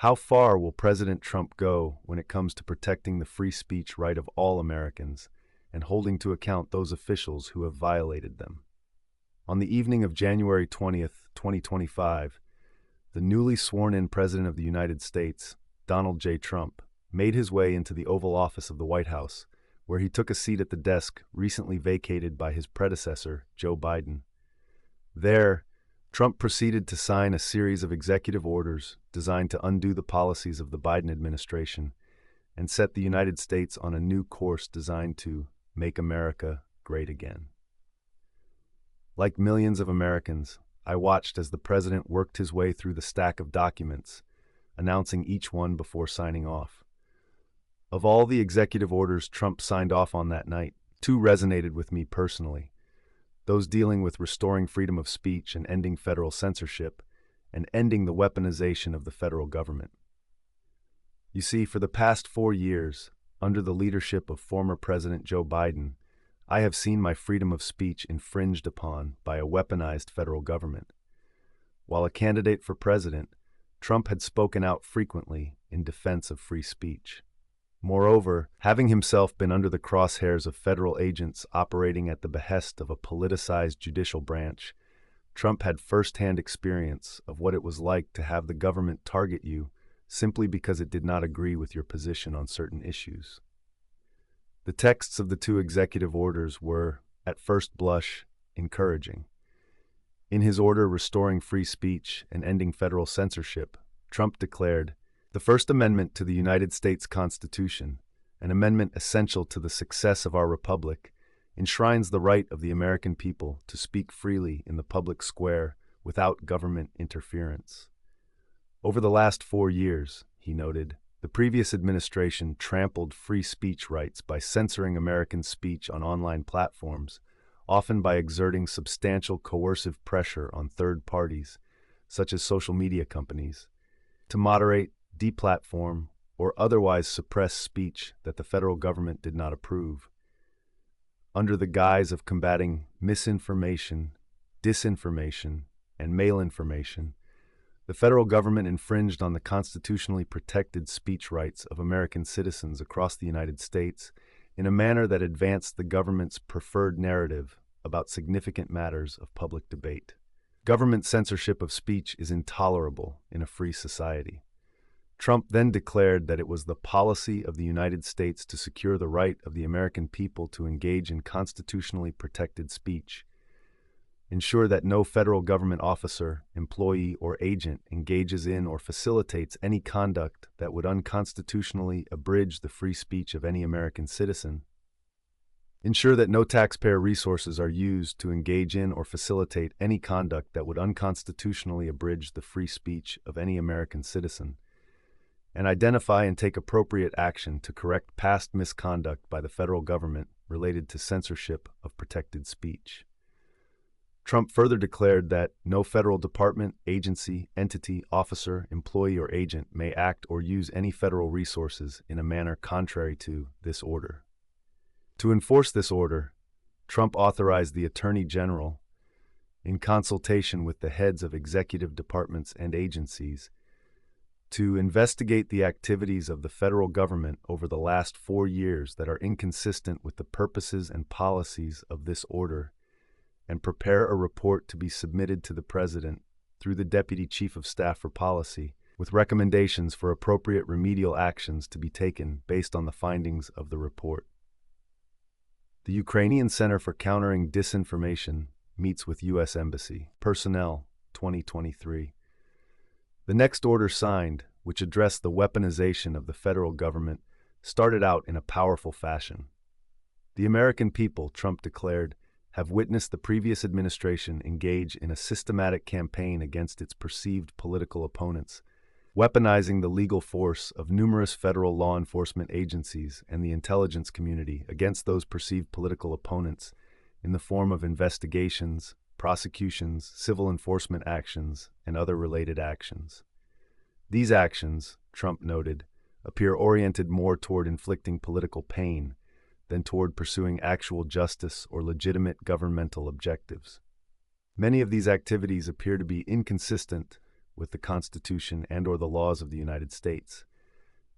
How far will President Trump go when it comes to protecting the free speech right of all Americans and holding to account those officials who have violated them? On the evening of January 20th, 2025, the newly sworn-in President of the United States, Donald J. Trump, made his way into the Oval Office of the White House, where he took a seat at the desk recently vacated by his predecessor, Joe Biden. There, Trump proceeded to sign a series of executive orders designed to undo the policies of the Biden administration and set the United States on a new course designed to make America great again. Like millions of Americans, I watched as the president worked his way through the stack of documents, announcing each one before signing off. Of all the executive orders Trump signed off on that night, two resonated with me personally: those dealing with restoring freedom of speech and ending federal censorship, and ending the weaponization of the federal government. You see, for the past 4 years, under the leadership of former President Joe Biden, I have seen my freedom of speech infringed upon by a weaponized federal government. While a candidate for president, Trump had spoken out frequently in defense of free speech. Moreover, having himself been under the crosshairs of federal agents operating at the behest of a politicized judicial branch, Trump had first-hand experience of what it was like to have the government target you simply because it did not agree with your position on certain issues. The texts of the two executive orders were, at first blush, encouraging. In his order restoring free speech and ending federal censorship, Trump declared, "The First Amendment to the United States Constitution, an amendment essential to the success of our republic, enshrines the right of the American people to speak freely in the public square without government interference." Over the last 4 years, he noted, the previous administration trampled free speech rights by censoring American speech on online platforms, often by exerting substantial coercive pressure on third parties, such as social media companies, to moderate, deplatform, or otherwise suppress speech that the federal government did not approve. Under the guise of combating misinformation, disinformation, and malinformation, the federal government infringed on the constitutionally protected speech rights of American citizens across the United States in a manner that advanced the government's preferred narrative about significant matters of public debate. Government censorship of speech is intolerable in a free society. Trump then declared that it was the policy of the United States to secure the right of the American people to engage in constitutionally protected speech, ensure that no federal government officer, employee, or agent engages in or facilitates any conduct that would unconstitutionally abridge the free speech of any American citizen, ensure that no taxpayer resources are used to engage in or facilitate any conduct that would unconstitutionally abridge the free speech of any American citizen, and identify and take appropriate action to correct past misconduct by the federal government related to censorship of protected speech. Trump further declared that no federal department, agency, entity, officer, employee, or agent may act or use any federal resources in a manner contrary to this order. To enforce this order, Trump authorized the Attorney General, in consultation with the heads of executive departments and agencies, to investigate the activities of the federal government over the last 4 years that are inconsistent with the purposes and policies of this order, and prepare a report to be submitted to the President through the Deputy Chief of Staff for Policy, with recommendations for appropriate remedial actions to be taken based on the findings of the report. The Ukrainian Center for Countering Disinformation meets with U.S. Embassy Personnel, 2023. The next order signed, which addressed the weaponization of the federal government, started out in a powerful fashion. The American people, Trump declared, have witnessed the previous administration engage in a systematic campaign against its perceived political opponents, weaponizing the legal force of numerous federal law enforcement agencies and the intelligence community against those perceived political opponents in the form of investigations, prosecutions, civil enforcement actions, and other related actions. These actions, Trump noted, appear oriented more toward inflicting political pain than toward pursuing actual justice or legitimate governmental objectives. Many of these activities appear to be inconsistent with the Constitution and/or the laws of the United States,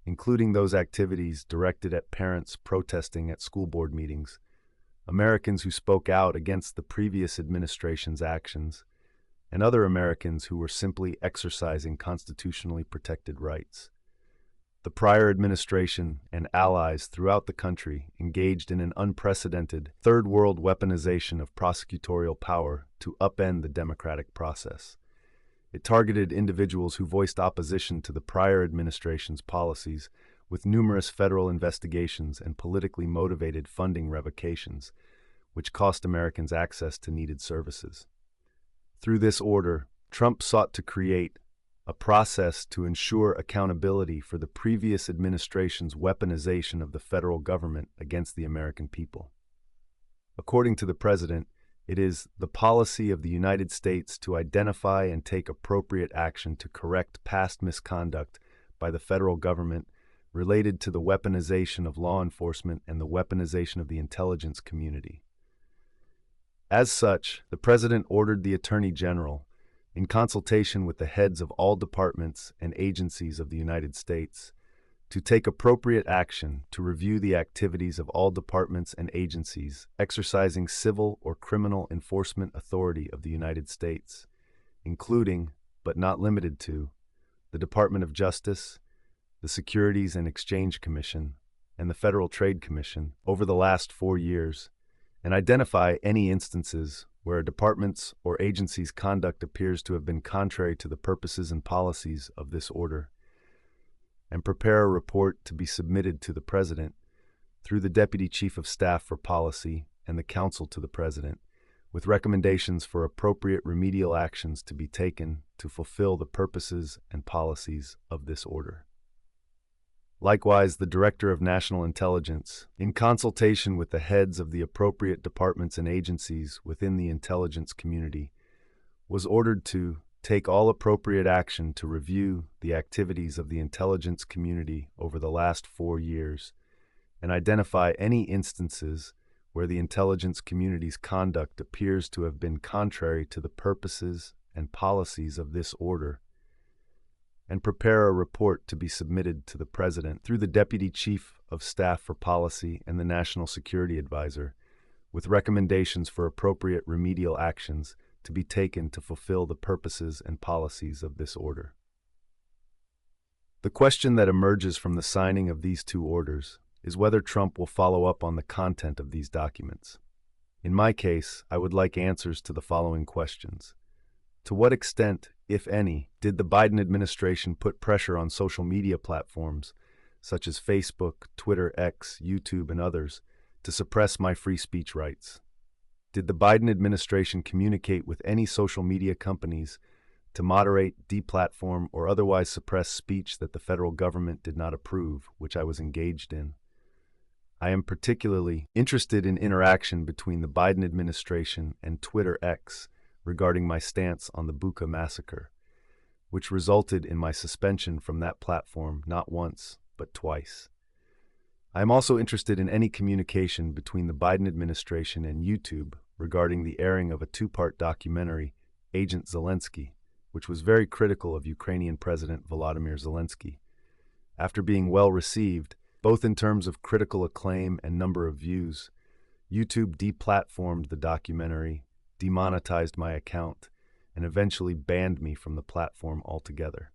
including those activities directed at parents protesting at school board meetings, Americans who spoke out against the previous administration's actions, and other Americans who were simply exercising constitutionally protected rights. The prior administration and allies throughout the country engaged in an unprecedented third world weaponization of prosecutorial power to upend the democratic process. It targeted individuals who voiced opposition to the prior administration's policies with numerous federal investigations and politically motivated funding revocations, which cost Americans access to needed services. Through this order, Trump sought to create a process to ensure accountability for the previous administration's weaponization of the federal government against the American people. According to the president, it is the policy of the United States to identify and take appropriate action to correct past misconduct by the federal government related to the weaponization of law enforcement and the weaponization of the intelligence community. As such, the president ordered the Attorney General, in consultation with the heads of all departments and agencies of the United States, to take appropriate action to review the activities of all departments and agencies exercising civil or criminal enforcement authority of the United States, including, but not limited to, the Department of Justice, the Securities and Exchange Commission, and the Federal Trade Commission over the last 4 years, and identify any instances where a department's or agency's conduct appears to have been contrary to the purposes and policies of this order, and prepare a report to be submitted to the President through the Deputy Chief of Staff for Policy and the Counsel to the President, with recommendations for appropriate remedial actions to be taken to fulfill the purposes and policies of this order. Likewise, the Director of National Intelligence, in consultation with the heads of the appropriate departments and agencies within the intelligence community, was ordered to take all appropriate action to review the activities of the intelligence community over the last 4 years and identify any instances where the intelligence community's conduct appears to have been contrary to the purposes and policies of this order, and prepare a report to be submitted to the President through the Deputy Chief of Staff for Policy and the National Security Advisor, with recommendations for appropriate remedial actions to be taken to fulfill the purposes and policies of this order. The question that emerges from the signing of these 2 orders is whether Trump will follow up on the content of these documents. In my case, I would like answers to the following questions. To what extent, if any, did the Biden administration put pressure on social media platforms, such as Facebook, Twitter, X, YouTube, and others, to suppress my free speech rights? Did the Biden administration communicate with any social media companies to moderate, deplatform, or otherwise suppress speech that the federal government did not approve, which I was engaged in? I am particularly interested in interaction between the Biden administration and Twitter X regarding my stance on the Bucha massacre, which resulted in my suspension from that platform not once, but twice. I am also interested in any communication between the Biden administration and YouTube regarding the airing of a 2-part documentary, Agent Zelensky, which was very critical of Ukrainian President Volodymyr Zelensky. After being well received, both in terms of critical acclaim and number of views, YouTube deplatformed the documentary, demonetized my account, and eventually banned me from the platform altogether.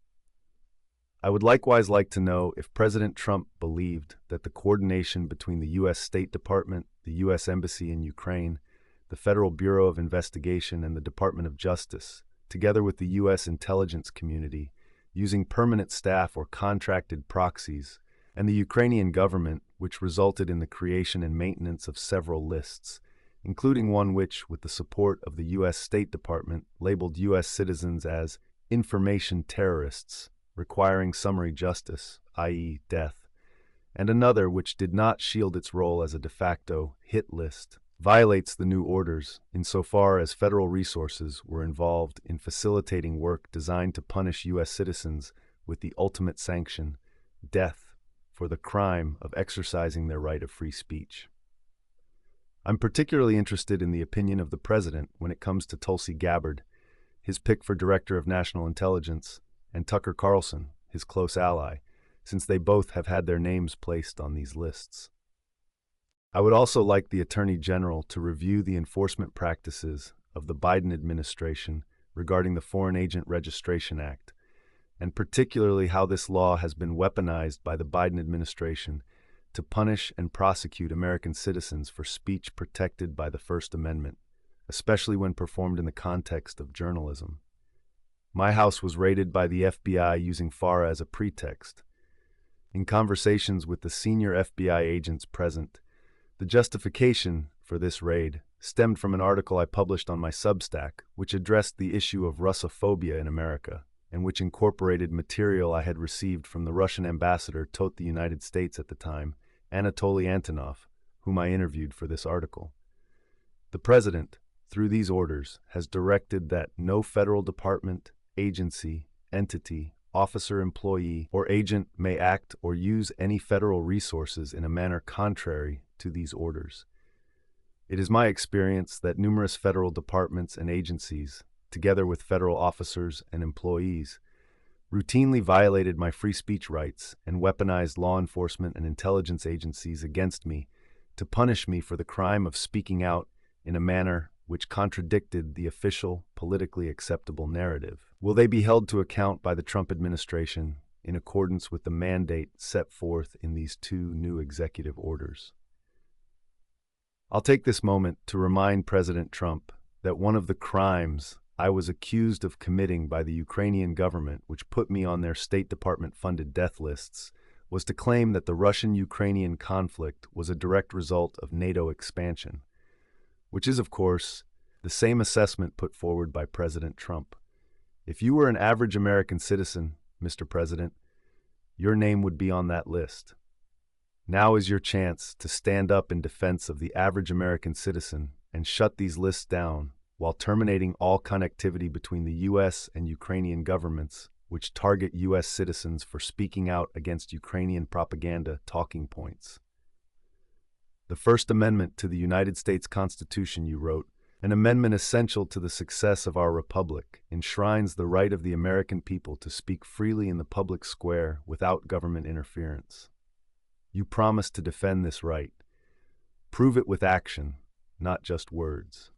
I would likewise like to know if President Trump believed that the coordination between the U.S. State Department, the U.S. Embassy in Ukraine, the Federal Bureau of Investigation, and the Department of Justice, together with the U.S. intelligence community, using permanent staff or contracted proxies, and the Ukrainian government, which resulted in the creation and maintenance of several lists, including one which, with the support of the U.S. State Department, labeled U.S. citizens as information terrorists, requiring summary justice, i.e. death, and another which did not shield its role as a de facto hit list, violates the new orders insofar as federal resources were involved in facilitating work designed to punish U.S. citizens with the ultimate sanction, death, for the crime of exercising their right of free speech. I'm particularly interested in the opinion of the President when it comes to Tulsi Gabbard, his pick for Director of National Intelligence, and Tucker Carlson, his close ally, since they both have had their names placed on these lists. I would also like the Attorney General to review the enforcement practices of the Biden administration regarding the Foreign Agent Registration Act, and particularly how this law has been weaponized by the Biden administration to punish and prosecute American citizens for speech protected by the First Amendment, especially when performed in the context of journalism. My house was raided by the FBI using FARA as a pretext. In conversations with the senior FBI agents present, the justification for this raid stemmed from an article I published on my Substack, which addressed the issue of Russophobia in America, and which incorporated material I had received from the Russian ambassador to the United States at the time, Anatoly Antonov, whom I interviewed for this article. The President, through these orders, has directed that no federal department, agency, entity, officer, employee, or agent may act or use any federal resources in a manner contrary to these orders. It is my experience that numerous federal departments and agencies, together with federal officers and employees, routinely violated my free speech rights and weaponized law enforcement and intelligence agencies against me to punish me for the crime of speaking out in a manner which contradicted the official, politically acceptable narrative. Will they be held to account by the Trump administration in accordance with the mandate set forth in these two new executive orders? I'll take this moment to remind President Trump that one of the crimes I was accused of committing by the Ukrainian government, which put me on their State Department-funded death lists, was to claim that the Russian-Ukrainian conflict was a direct result of NATO expansion, which is, of course, the same assessment put forward by President Trump. If you were an average American citizen, Mr. President, your name would be on that list. Now is your chance to stand up in defense of the average American citizen and shut these lists down while terminating all connectivity between the U.S. and Ukrainian governments, which target U.S. citizens for speaking out against Ukrainian propaganda talking points. The First Amendment to the United States Constitution, you wrote, an amendment essential to the success of our republic, enshrines the right of the American people to speak freely in the public square without government interference. You promise to defend this right. Prove it with action, not just words.